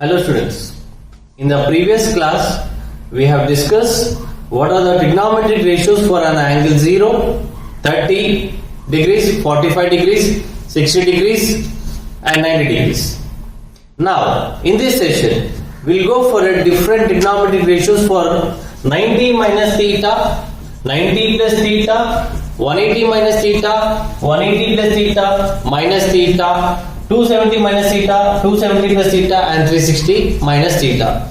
Hello students, in the previous class we have discussed what are the trigonometric ratios for an angle 0, 30 degrees, 45 degrees, 60 degrees and 90 degrees. Now in this session we will go for a different trigonometric ratios for 90 minus theta, 90 plus theta, 180 minus theta, 180 plus theta, minus theta, 270 minus theta, 270 plus theta and 360 minus theta.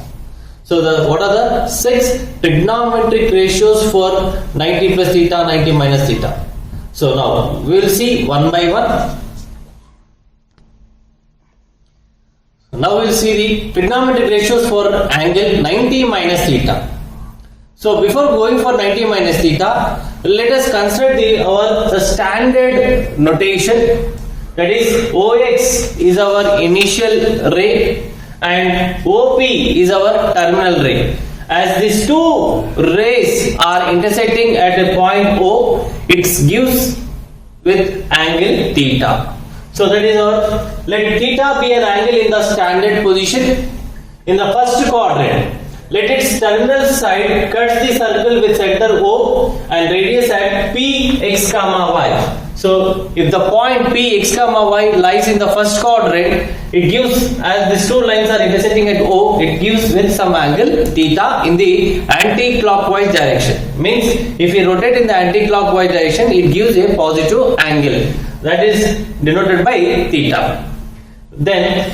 So what are the 6 trigonometric ratios for 90 plus theta, 90 minus theta? So now we will see one by one. Now we will see the trigonometric ratios for angle 90 minus theta. So before going for 90 minus theta, let us consider our standard notation. That is, OX is our initial ray and OP is our terminal ray. As these two rays are intersecting at a point O, it gives with angle theta. So that is our, let theta be an angle in the standard position in the first quadrant. Let its terminal side cuts the circle with center O and radius at P x comma y. So if the point P x comma y lies in the first quadrant, it gives, as these two lines are intersecting at O, it gives with some angle theta in the anti-clockwise direction. Means if we rotate in the anti-clockwise direction, it gives a positive angle. That is denoted by theta. Then,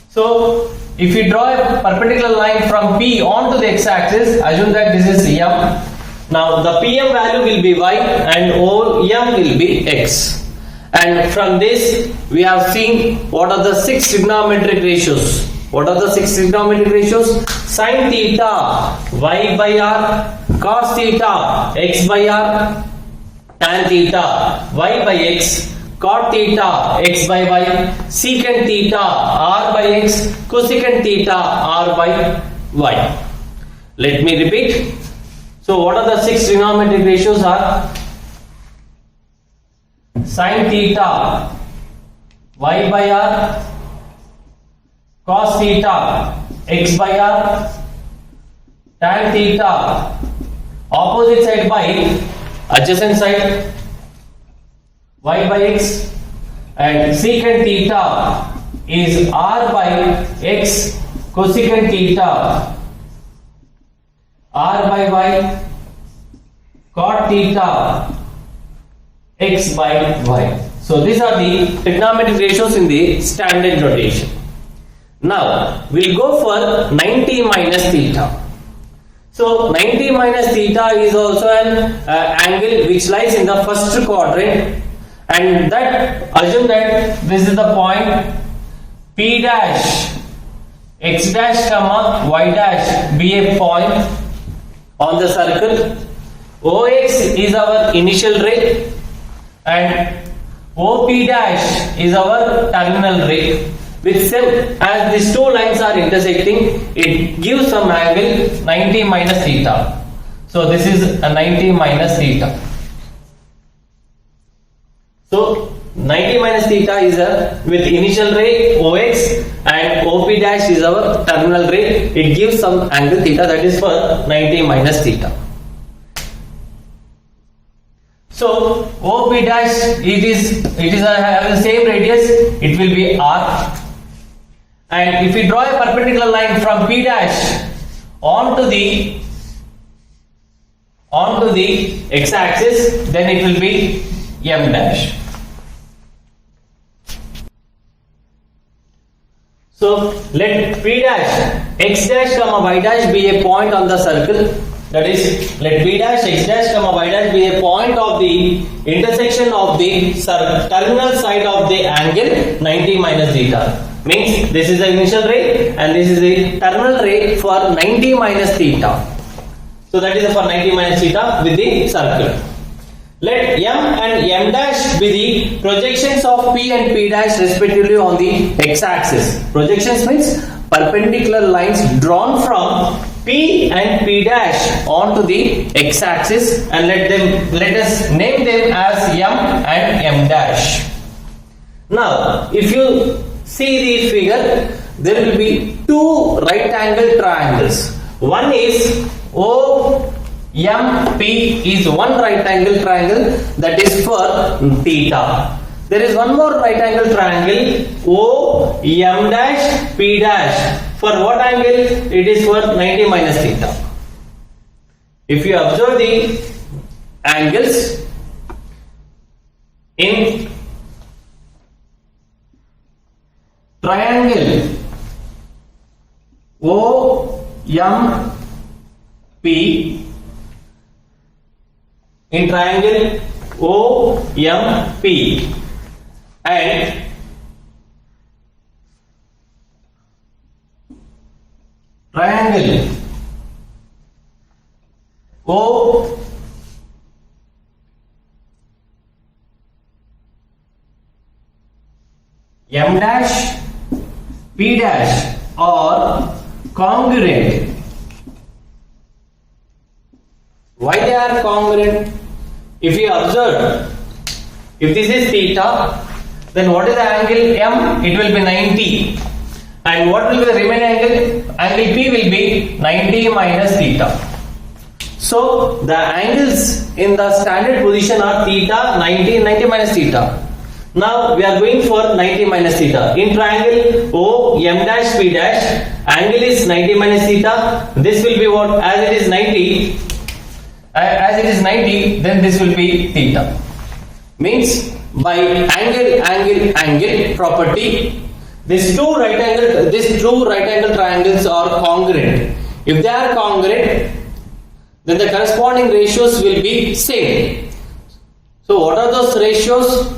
so if we draw a perpendicular line from P onto the x-axis, assume that this is M. Now the PM value will be Y and OM will be X. And from this we have seen what are the 6 trigonometric ratios. What are the 6 trigonometric ratios? Sin theta Y by R, cos theta X by R, tan theta Y by X, cot theta X by Y, secant theta R by X, cosecant theta R by Y. Let me repeat. So what are the 6 trigonometric ratios are? Sin theta Y by R, cos theta X by R, tan theta opposite side by adjacent side Y by X, and secant theta is R by X, cosecant theta R by Y, cot theta X by Y. So these are the trigonometric ratios in the standard notation. Now we'll go for 90 minus theta. So 90 minus theta is also an angle which lies in the first quadrant, and that assume that this is the point P dash X dash comma Y dash be a point on the circle. OX is our initial ray and OP dash is our terminal ray. With same, as these two lines are intersecting, it gives some angle 90 minus theta. So this is a 90 minus theta. So 90 minus theta is a with initial ray OX and OP dash is our terminal ray. It gives some angle theta, that is for 90 minus theta. So OP dash it is have the same radius, it will be R. And if we draw a perpendicular line from P dash onto the x-axis, then it will be M dash. So let P dash X dash comma Y dash be a point on the circle. That is, let P dash X dash comma Y dash be a point of the intersection of the terminal side of the angle 90 minus theta. Means this is the initial ray and this is the terminal ray for 90 minus theta. So that is for 90 minus theta with the circle. Let M and M dash be the projections of P and P dash respectively on the x-axis. Projections means perpendicular lines drawn from P and P dash onto the x-axis, and let us name them as M and M dash. Now if you see the figure, there will be two right angle triangles. One is OMP is one right angle triangle, that is for theta. There is one more right angle triangle OM dash P dash. For what angle? It is for 90 minus theta. If you observe the angles in triangle OMP, in triangle OMP and triangle O M dash P dash are congruent. Why they are congruent? If you observe, if this is theta, then what is the angle M? It will be 90. And what will be the remaining angle? Angle P will be 90 minus theta. So the angles in the standard position are theta, 90 minus theta. Now we are going for 90 minus theta. In triangle O M dash P dash, angle is 90 minus theta. This will be what? As it is 90, then this will be theta. Means by angle property, these two right angle triangles are congruent. If they are congruent, then the corresponding ratios will be same. So what are those ratios?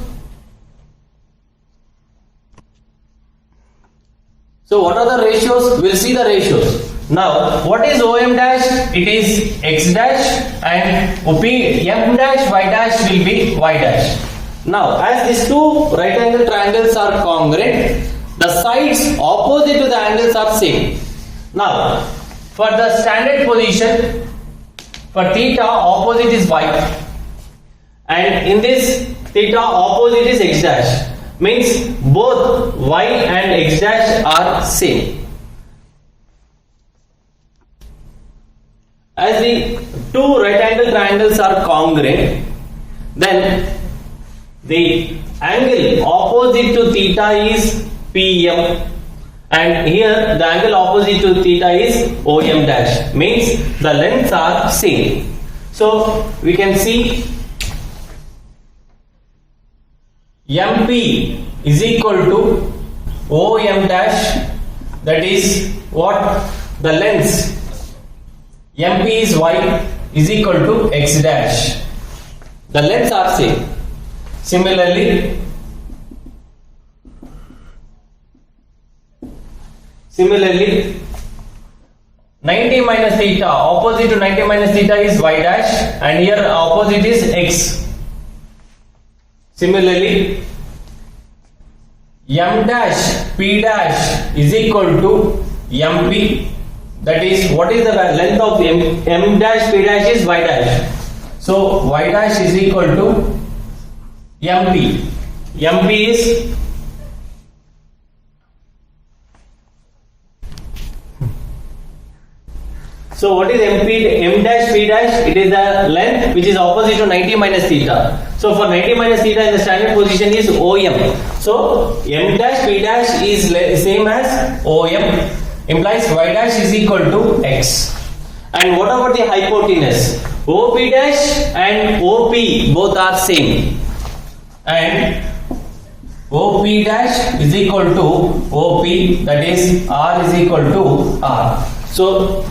We'll see the ratios. Now, what is OM dash? It is X dash, and M dash Y dash will be Y dash. Now, as these two right angle triangles are congruent, the sides opposite to the angles are same. Now, for the standard position, for theta, opposite is Y, and in this theta, opposite is X dash. Means both Y and X dash are same. As the two right angle triangles are congruent, then the angle opposite to theta is PM, and here the angle opposite to theta is OM dash. Means the lengths are same. So we can see MP is equal to OM dash, that is what? The lengths MP is Y is equal to X dash. The lengths are same. Similarly, 90 minus theta, opposite to 90 minus theta is Y dash, and here opposite is X. Similarly, M dash P dash is equal to MP, that is what is the length of M dash P dash is Y dash. So Y dash is equal to MP. MP is so what is M dash P dash? It is the length which is opposite to 90 minus theta. So for 90 minus theta in the standard position is OM. So M dash P dash is same as OM, implies Y dash is equal to X. And what about the hypotenuse? OP dash and OP both are same, and OP dash is equal to OP, that is R is equal to R. So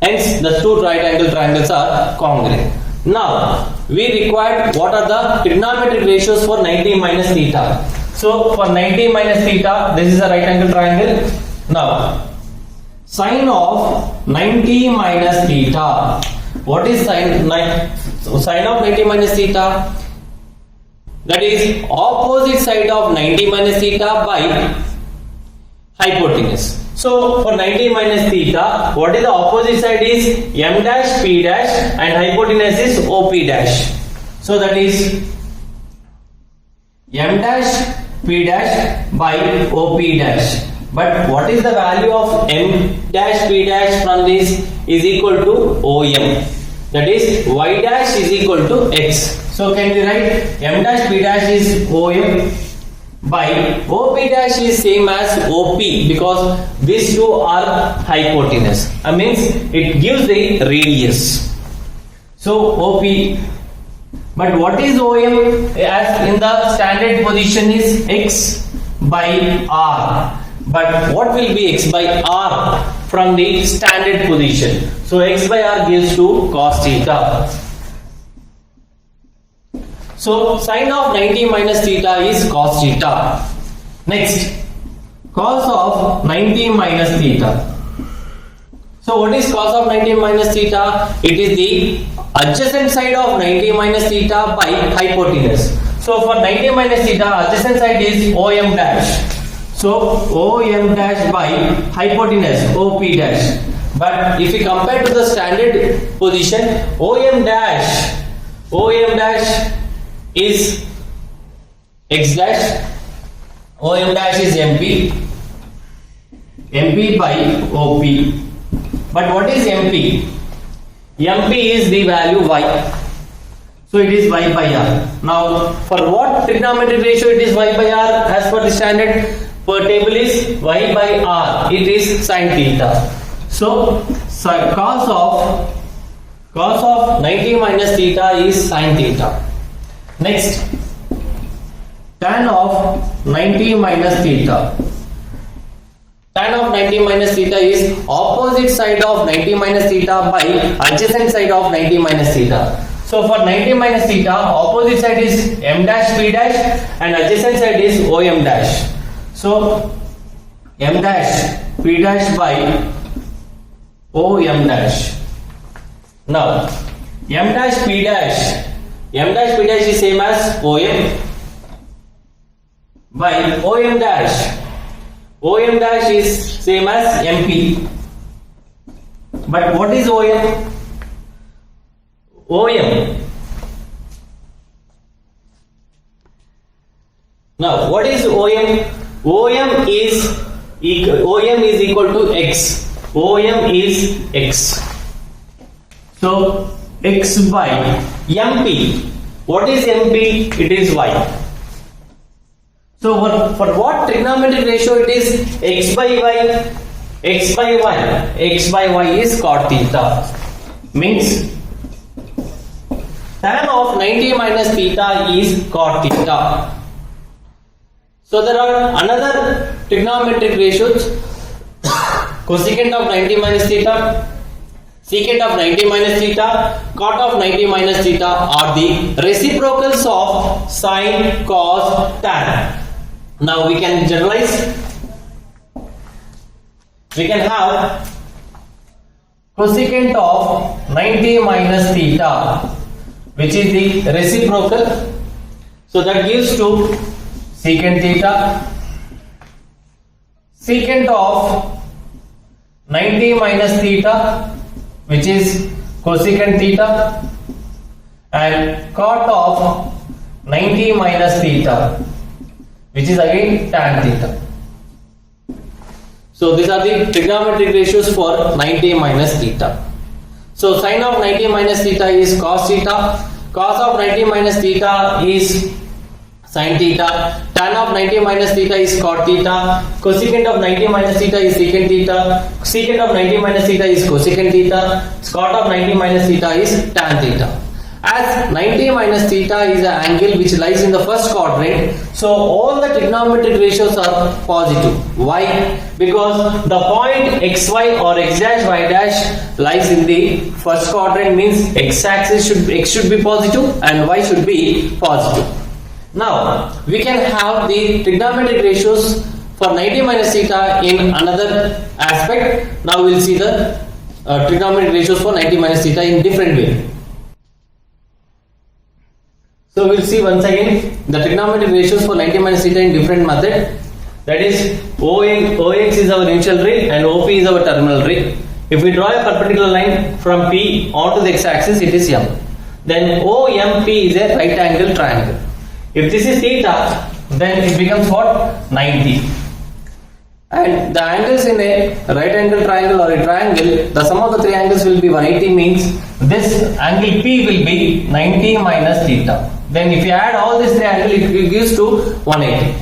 hence the two right angle triangles are congruent. Now we required what are the trigonometric ratios for 90 minus theta. So for 90 minus theta, this is a right angle triangle. Now sine of 90 minus theta. What is sine of 90 minus theta? That is opposite side of 90 minus theta by hypotenuse. So for 90 minus theta, what is the opposite side is M dash P dash, and hypotenuse is OP dash. So that is M dash P dash by OP dash. But what is the value of m dash p dash from this is equal to OM. That is y dash is equal to x. So can we write m dash p dash is OM by OP dash is same as OP because these two are hypotenuse. That means it gives the radius. So OP. But what is OM? As in the standard position is x by r. But what will be x by r from the standard position? So x by r gives to cos theta. So sine of 90 minus theta is cos theta. Next, cos of 90 minus theta. So what is cos of 90 minus theta? It is the adjacent side of 90 minus theta by hypotenuse. So for 90 minus theta, adjacent side is OM dash. So OM dash by hypotenuse OP dash. But if we compare to the standard position, OM dash is x dash, OM dash is MP by OP. But what is MP? MP is the value y. So it is y by r. Now for what trigonometric ratio it is y by r as per the standard per table is y by r. It is sin theta. So cos of 90 minus theta is sin theta. Next, tan of 90 minus theta. Tan of 90 minus theta is opposite side of 90 minus theta by adjacent side of 90 minus theta. So for 90 minus theta, opposite side is m dash p dash and adjacent side is OM dash. So m dash p dash by OM dash. Now m dash p dash is same as OM by OM dash. OM dash is same as MP. But what is OM? Now what is OM? OM is equal to x. OM is x. So x by MP. What is MP? It is y. So for what trigonometric ratio it is x by y? X by y. X by y is cot theta. Means tan of 90 minus theta is cot theta. So there are another trigonometric ratios. Cosecant of 90 minus theta, secant of 90 minus theta, cot of 90 minus theta are the reciprocals of sine, cos, tan. Now we can generalize. We can have cosecant of 90 minus theta, which is the reciprocal. So that gives to secant theta. Secant of 90 minus theta, which is cosecant theta, and cot of 90 minus theta, which is again tan theta. So these are the trigonometric ratios for 90 minus theta. So sine of 90 minus theta is cos theta, cos of 90 minus theta is sin theta, tan of 90 minus theta is cot theta, cosecant of 90 minus theta is secant theta, secant of 90 minus theta is cosecant theta, cot of 90 minus theta is tan theta. As 90 minus theta is an angle which lies in the first quadrant, so all the trigonometric ratios are positive. Why? Because the point xy or x dash y dash lies in the first quadrant, means x axis should be positive and y should be positive. Now we can have the trigonometric ratios for 90 minus theta in another aspect. Now we will see the trigonometric ratios for 90 minus theta in different way. So we will see once again the trigonometric ratios for 90 minus theta in different method. That is OX is our initial ray and OP is our terminal ray. If we draw a perpendicular line from P onto the x-axis, it is M. Then OMP is a right angle triangle. If this is theta, then it becomes what? 90. and the angles in a right angle triangle or a triangle, the sum of the three angles will be 180, means this angle P will be 90 minus theta. Then if you add all these three angles, it gives to 180.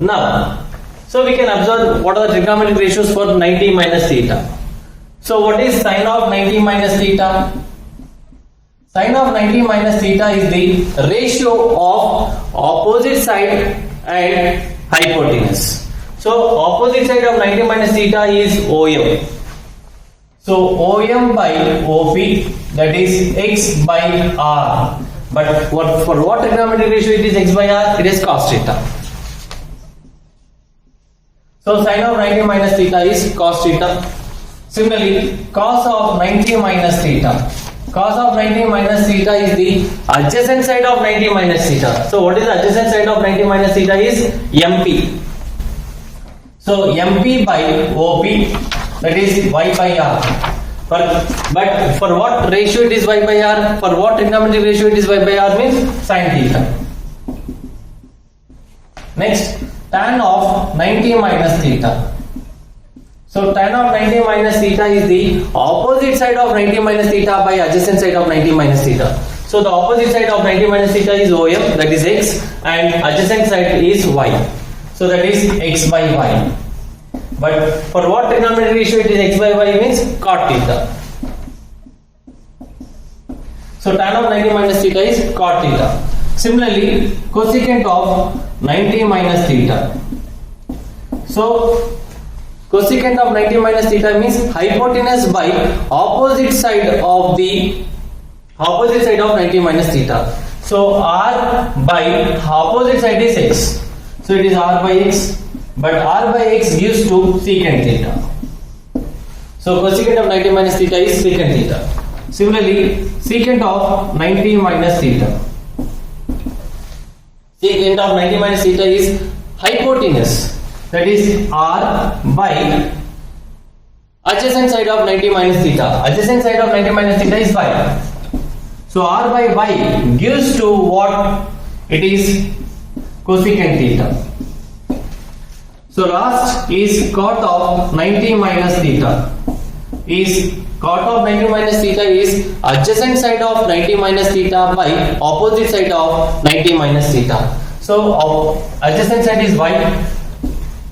Now, so we can observe what are the trigonometric ratios for 90 minus theta. So what is sine of 90 minus theta? Sine of 90 minus theta is the ratio of opposite side and hypotenuse. So opposite side of 90 minus theta is OM. So OM by OP, that is x by r. But for what trigonometric ratio it is x by r? It is cos theta. So sine of 90 minus theta is cos theta. Similarly, cos of 90 minus theta. Cos of 90 minus theta is the adjacent side of 90 minus theta. So what is the adjacent side of 90 minus theta is MP. So MP by OP, that is y by r. But for what ratio it is y by r? For what trigonometric ratio it is y by r means sin theta. Next, tan of 90 minus theta. So tan of 90 minus theta is the opposite side of 90 minus theta by adjacent side of 90 minus theta. So the opposite side of 90 minus theta is OM, that is x, and adjacent side is y. So that is x by y. But for what trigonometric ratio it is x by y means cot theta. So tan of 90 minus theta is cot theta. Similarly, cosecant of 90 minus theta. So cosecant of 90 minus theta means hypotenuse by opposite side of 90 minus theta. So r by opposite side is x. So it is r by x, but r by x gives to secant theta. So cosecant of 90 minus theta is secant theta. Similarly, secant of 90 minus theta. Secant of 90 minus theta is hypotenuse, that is r by adjacent side of 90 minus theta. Adjacent side of 90 minus theta is y. So r by y gives to what? It is cosecant theta. So last is cot of 90 minus theta. Cot of 90 minus theta is adjacent side of 90 minus theta by opposite side of 90 minus theta. So adjacent side is y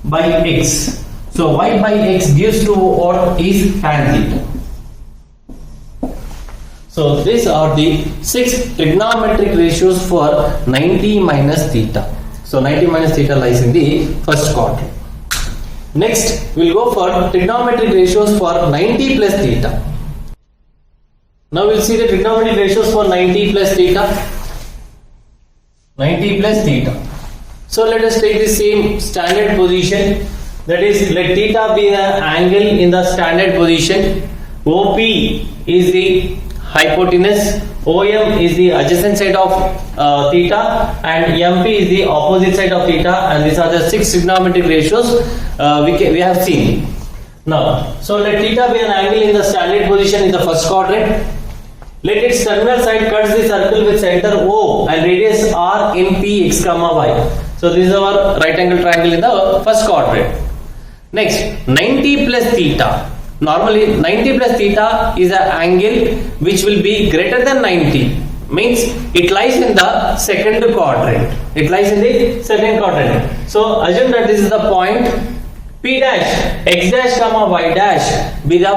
by x. So y by x gives to what is tan theta. So these are the 6 trigonometric ratios for 90 minus theta. So 90 minus theta lies in the first quadrant. Next, we will go for trigonometric ratios for 90 plus theta. Now we will see the trigonometric ratios for 90 plus theta. 90 plus theta. So let us take the same standard position. That is, let theta be the angle in the standard position. OP is the hypotenuse. OM is the adjacent side of theta, and MP is the opposite side of theta, and these are the 6 trigonometric ratios we have seen. Now, so let theta be an angle in the standard position in the first quadrant. Let its terminal side cuts the circle with center O and radius R in Px, y. So this is our right angle triangle in the first quadrant. Next, 90 plus theta. Normally 90 plus theta is an angle which will be greater than 90, means it lies in the second quadrant. It lies in the second quadrant. So assume that this is the point P dash, x dash comma y dash be the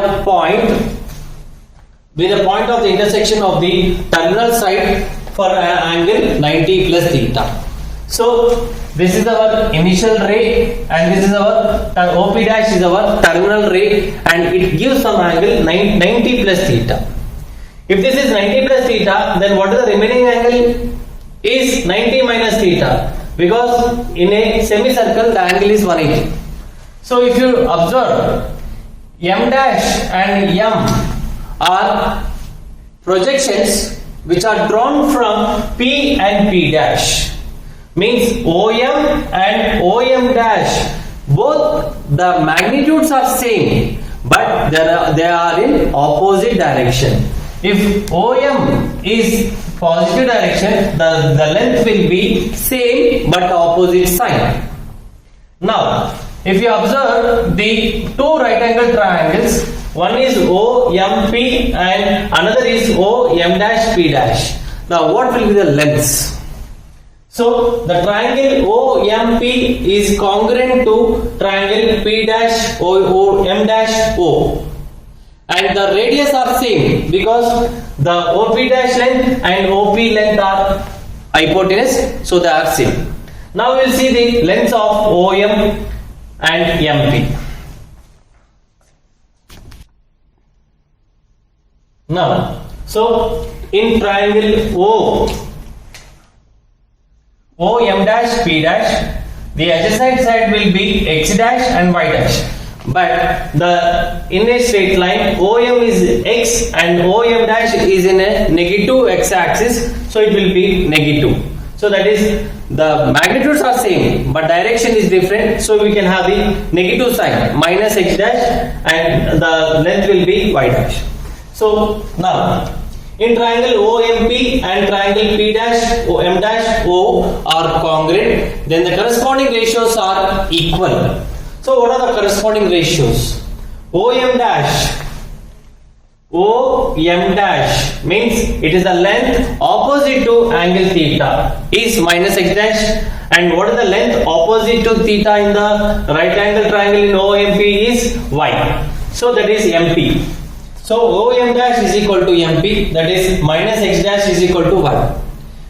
point of the intersection of the terminal side for an angle 90 plus theta. So this is our initial ray and this is our OP dash is our terminal ray, and it gives some angle 90 plus theta. If this is 90 plus theta, then what is the remaining angle? Is 90 minus theta, because in a semicircle the angle is 180. So if you observe, M dash and M are projections which are drawn from P and P dash. Means OM and OM dash, both the magnitudes are same, but they are in opposite direction. If OM is positive direction, the length will be same but opposite sign. Now If you observe the two right angle triangles, one is OMP and another is OM-P dash. Now what will be the lengths? So the triangle OMP is congruent to triangle P dash M dash O, and the radius are same because the OP dash length and OP length are hypotenuse, so they are same. Now we will see the lengths of OM and MP. Now, so in triangle OM dash P dash, the adjacent side will be X dash and Y dash, but in a straight line OM is X and OM dash is in a negative X axis, so it will be negative. So that is, the magnitudes are same but direction is different, so we can have the negative sign minus X dash and the length will be Y dash. So now in triangle OMP and triangle P dash M dash O are congruent, then the corresponding ratios are equal. So what are the corresponding ratios? OM dash means it is the length opposite to angle theta is minus X dash, and what is the length opposite to theta in the right angle triangle in OMP is Y, so that is MP. So OM dash is equal to MP, that is minus X dash is equal to Y.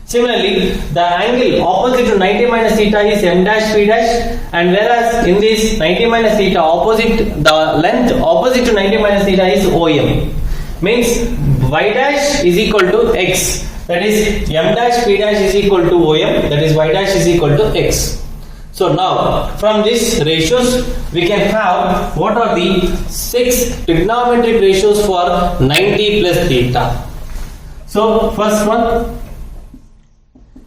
Similarly, the angle opposite to 90 minus theta is M dash P dash, and whereas in this 90 minus theta the length opposite to 90 minus theta is OM, means Y dash is equal to X, that is M dash P dash is equal to OM, that is Y dash is equal to X. So now from these ratios we can have what are the 6 trigonometric ratios for 90 plus theta. So first one,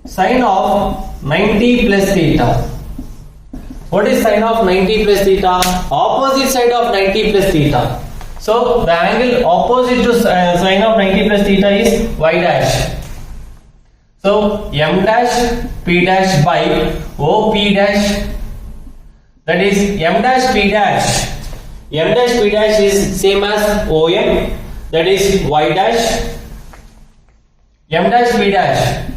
sine of 90 plus theta. What is sine of 90 plus theta? Opposite side of 90 plus theta. So the angle opposite to sine of 90 plus theta is Y dash. So M dash P dash by OP dash, that is M dash P dash. M dash P dash is same as OM, that is Y dash. M dash P dash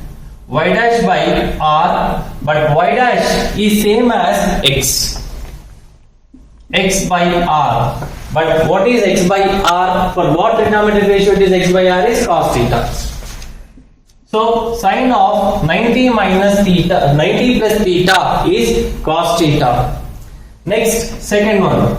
Y dash by R, but Y dash is same as X by R. But what is X by R? For what trigonometric ratio it is X by R is cos theta. So sine of 90 minus theta, 90 plus theta is cos theta. Next, second one,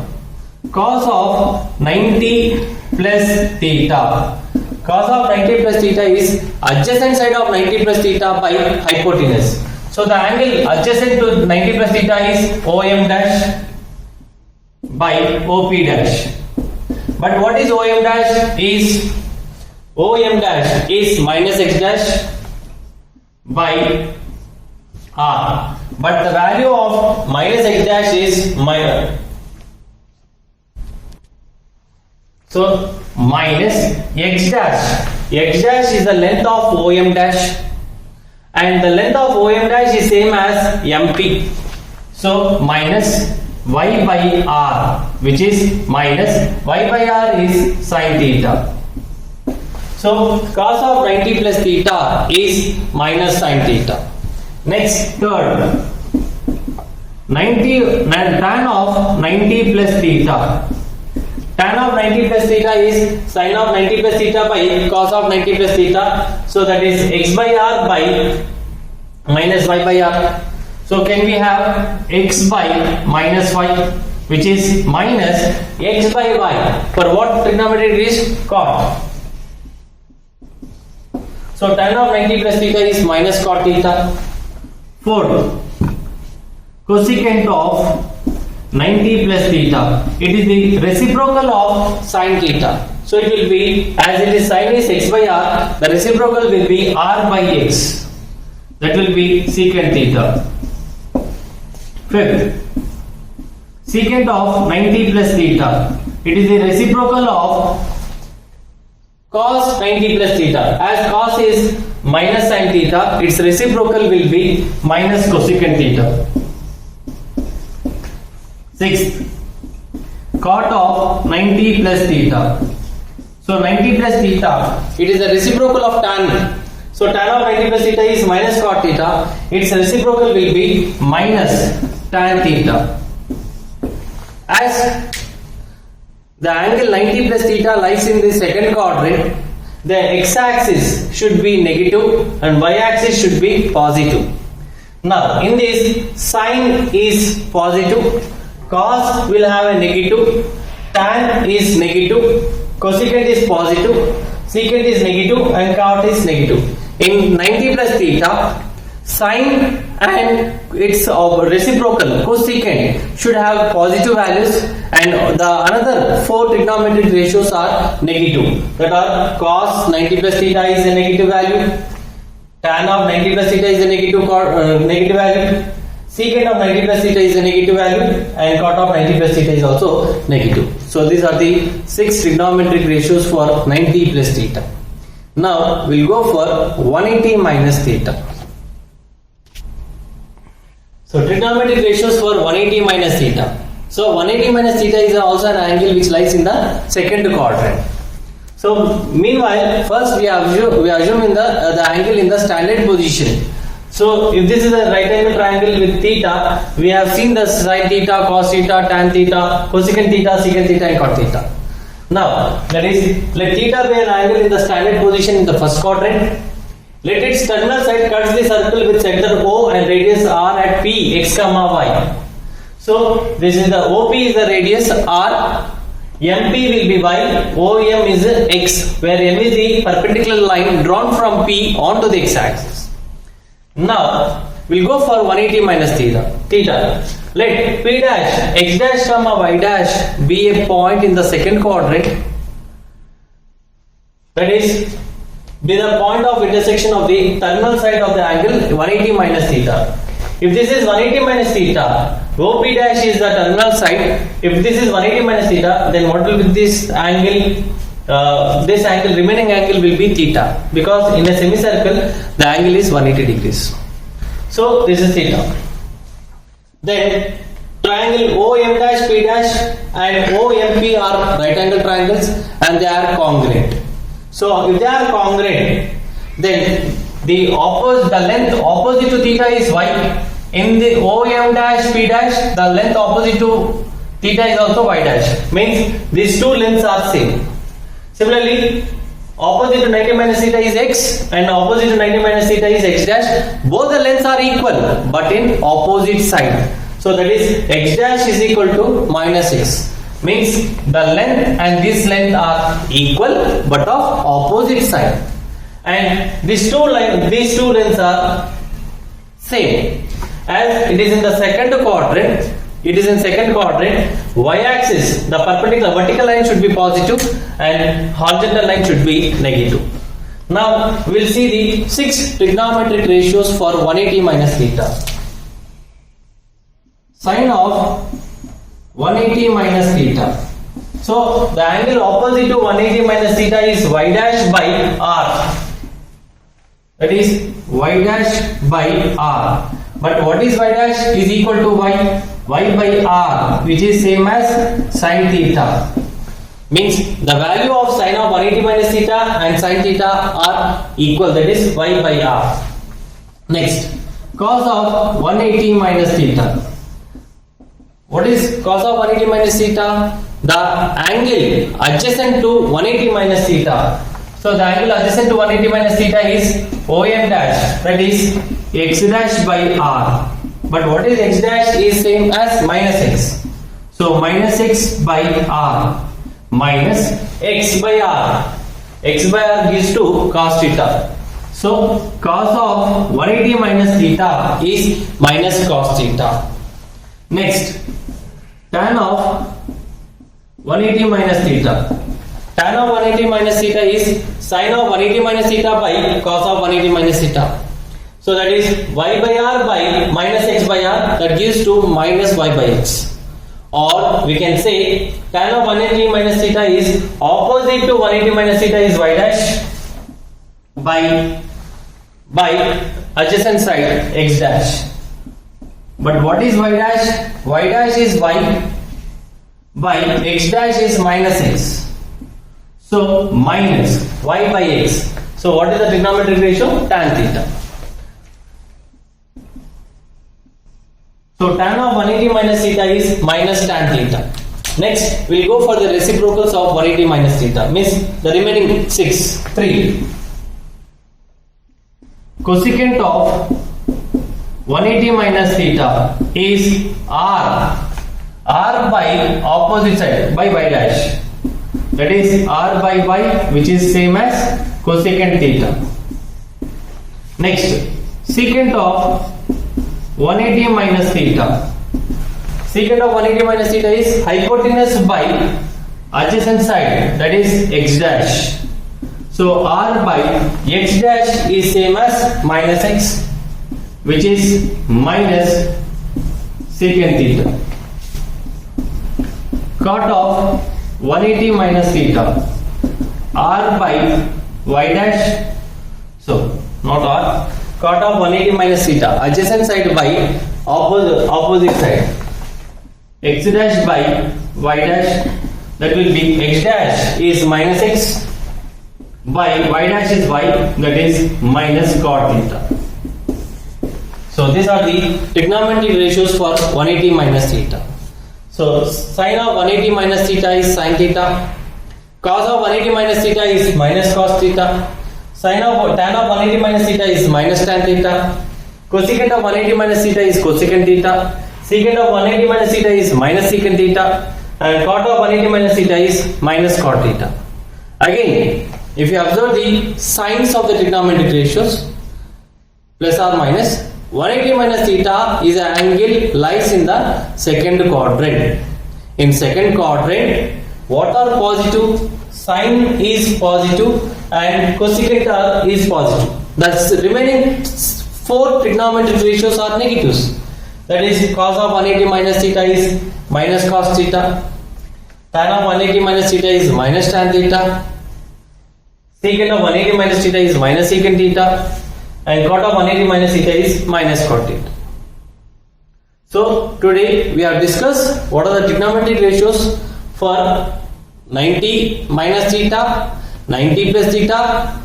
cos of 90 plus theta. Cos of 90 plus theta is adjacent side of 90 plus theta by hypotenuse. So the angle adjacent to 90 plus theta is OM dash by OP dash. But what is OM dash? OM dash is minus X dash by R, but the value of minus X dash is minor. So minus X dash. X dash is the length of OM dash, and the length of OM dash is same as MP. So minus Y by R, which is minus Y by R is sin theta. So cos of 90 plus theta is minus sin theta. Next, third, tan of 90 plus theta. Tan of 90 plus theta is sin of 90 plus theta by cos of 90 plus theta. So that is X by R by minus Y by R. So can we have X by minus Y, which is minus X by Y. For what trigonometry it is? Cot. So tan of 90 plus theta is minus cot theta. Fourth, cosecant of 90 plus theta. It is the reciprocal of sin theta. So it will be, as it is sin is X by R, the reciprocal will be R by X. That will be secant theta. Fifth, secant of 90 plus theta. It is the reciprocal of cos 90 plus theta. As cos is minus sin theta, its reciprocal will be minus cosecant theta. Sixth, cot of 90 plus theta. So 90 plus theta, it is the reciprocal of tan. So tan of 90 plus theta is minus cot theta. Its reciprocal will be minus tan theta. As the angle 90 plus theta lies in the second quadrant, the x-axis should be negative and y-axis should be positive. Now in this, sine is positive, cos will have a negative, tan is negative, cosecant is positive, secant is negative and cot is negative. In 90 plus theta, sine and its reciprocal cosecant should have positive values, and the another four trigonometric ratios are negative. That are cos 90 plus theta is a negative value, tan of 90 plus theta is a negative value, secant of 90 plus theta is a negative value, and cot of 90 plus theta is also negative. So these are the 6 trigonometric ratios for 90 plus theta. Now we'll go for 180 minus theta. So trigonometric ratios for 180 minus theta. So 180 minus theta is also an angle which lies in the second quadrant. So meanwhile, first we assume in the angle in the standard position. So if this is a right angle triangle with theta, we have seen the sine theta, cos theta, tan theta, cosecant theta, secant theta and cot theta. Now that is, let theta be an angle in the standard position in the first quadrant. Let its terminal side cuts the circle with center O and radius R at P x comma y. So this is the OP is the radius R, MP will be y, OM is x, where M is the perpendicular line drawn from P onto the x-axis. Now we'll go for 180 minus theta. Let P dash x dash comma y dash be a point in the second quadrant. That is, be the point of intersection of the terminal side of the angle 180 minus theta. If this is 180 minus theta, OP dash is the terminal side. If this is 180 minus theta, then what will be this angle? This angle, remaining angle will be theta, because in a semicircle the angle is 180 degrees. So this is theta. Then triangle OM dash P dash and OMP are right angle triangles and they are congruent. So if they are congruent, then the length opposite to theta is y. In the OM dash P dash, the length opposite to theta is also y dash. Means these two lengths are same. Similarly, opposite to 90 minus theta is x and opposite to 90 minus theta is x dash. Both the lengths are equal but in opposite side. So that is x dash is equal to minus x. Means the length and this length are equal but of opposite side. And these two lengths are same. As it is in the second quadrant, y-axis, the perpendicular vertical line should be positive and horizontal line should be negative. Now we will see the 6 trigonometric ratios for 180 minus theta. Sine of 180 minus theta. So the angle opposite to 180 minus theta is y dash by r. That is y dash by r. But what is y dash is equal to y by r, which is same as sine theta. Means the value of sine of 180 minus theta and sine theta are equal, that is y by r. Next, cos of 180 minus theta. What is cos of 180 minus theta? The angle adjacent to 180 minus theta. So the angle adjacent to 180 minus theta is OM dash, that is x dash by r. But what is x dash is same as minus x. So minus x by r minus x by r. X by r gives to cos theta. So cos of 180 minus theta is minus cos theta. Next, tan of 180 minus theta. Tan of 180 minus theta is sine of 180 minus theta by cos of 180 minus theta. So that is y by r by minus x by r, that gives to minus y by x. Or we can say tan of 180 minus theta is opposite to 180 minus theta is y dash by adjacent side x dash. But what is y dash? Y dash is y by x dash is minus x. So minus y by x. So what is the trigonometric ratio? Tan theta. So tan of 180 minus theta is minus tan theta. Next, we'll go for the reciprocals of 180 minus theta. Means the remaining 3. Cosecant of 180 minus theta is r by opposite side by y dash. That is r by y, which is same as cosecant theta. Next, secant of 180 minus theta. Secant of 180 minus theta is hypotenuse by adjacent side, that is x dash. So r by x dash is same as minus x, which is minus secant theta. Cot of 180 minus theta, r by y dash. So not r. Cot of 180 minus theta, adjacent side by opposite side, x dash by y dash. That will be x dash is minus x by y dash is y, that is minus cot theta. So these are the trigonometric ratios for 180 minus theta. So sin of 180 minus theta is sin theta. Cos of 180 minus theta is minus cos theta. Tan of 180 minus theta is minus tan theta. Cosecant of 180 minus theta is cosecant theta. Secant of 180 minus theta is minus secant theta. And cot of 180 minus theta is minus cot theta. Again, if you observe the signs of the trigonometric ratios, plus or minus, 180 minus theta is an angle lies in the second quadrant. In second quadrant, what are positive? Sine is positive and cosecant is positive. That's the remaining 4 trigonometric ratios are negatives. That is cos of 180 minus theta is minus cos theta. Tan of 180 minus theta is minus tan theta. Secant of 180 minus theta is minus secant theta. And cot of 180 minus theta is minus cot theta. So today we have discussed what are the trigonometric ratios for 90 minus theta, 90 plus theta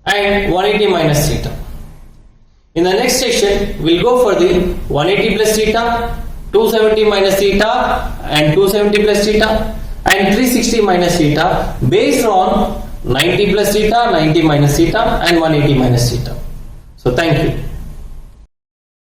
and 180 minus theta. In the next section we'll go for the 180 plus theta, 270 minus theta and 270 plus theta and 360 minus theta based on 90 plus theta, 90 minus theta and 180 minus theta. So thank you.